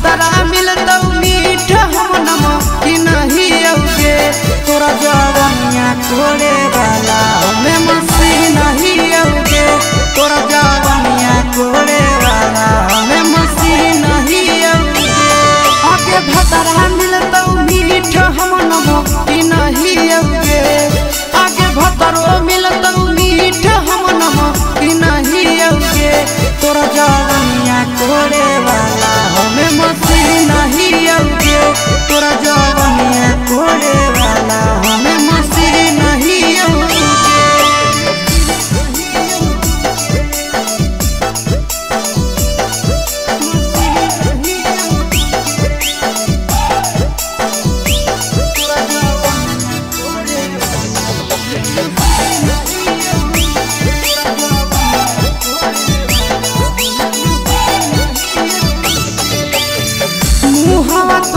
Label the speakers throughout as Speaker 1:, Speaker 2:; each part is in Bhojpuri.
Speaker 1: भतरा मिलतौ मीठ हम नमक नहीं औगे तोरा जवनिया कोड़े वाला हमें मसी नहीं औगे तोरा जवनिया कोड़े वाला हमें मसी नहीं औगे आगे भतरा मिलतौ मीठ हम नमक नहीं औगे आगे भतरो मिलतौ मीठ हम नमक नहीं औगे तोरा जवनिया कोड़े वाला हमें मसी नहीं औगे तोरा जवनिया कोड़े वाला हमें मसी नहीं औगे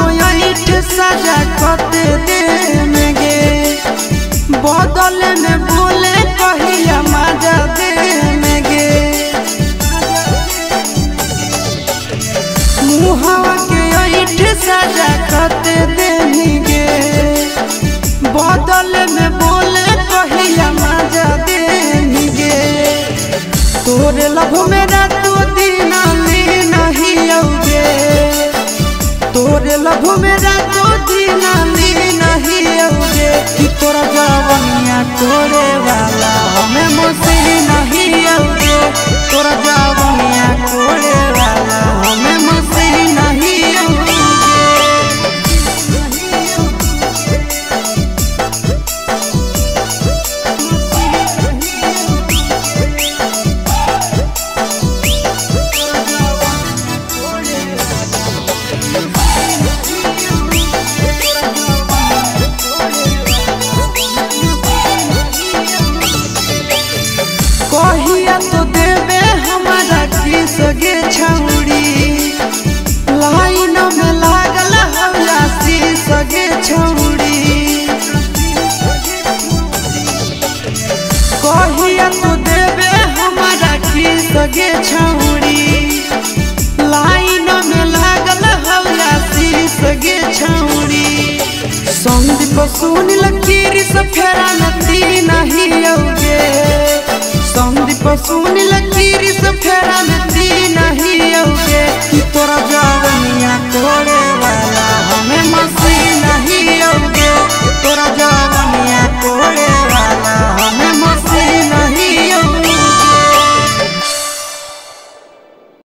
Speaker 1: सजा कते देंगे बदल में बोले कहिया मजा देंगे मुहावा के ऐठ सजा कते देंगे बदल में बोले कहिया मजा देंगे तोरे लभ में रातों दिन नहीं औगे तोरे लभ में रातों दिन नहीं औगे कि तोरा जवनिया कोड़े वाला हमें मसी नहीं औगे तोरा जवनिया कोड़े वाला हमें मसी नहीं औगे कहिया तो देवे हमारा की सगे छौड़ी लाइन में लागल हौला सी सगे छौड़ी कहिया तो देवे हमारा की सगे छौड़ी लाइन में लागल हौला सी सगे छौड़ी संदीप सुन लकीरी से फेरा नती नहीं औगे संदीप सुन लकीरी से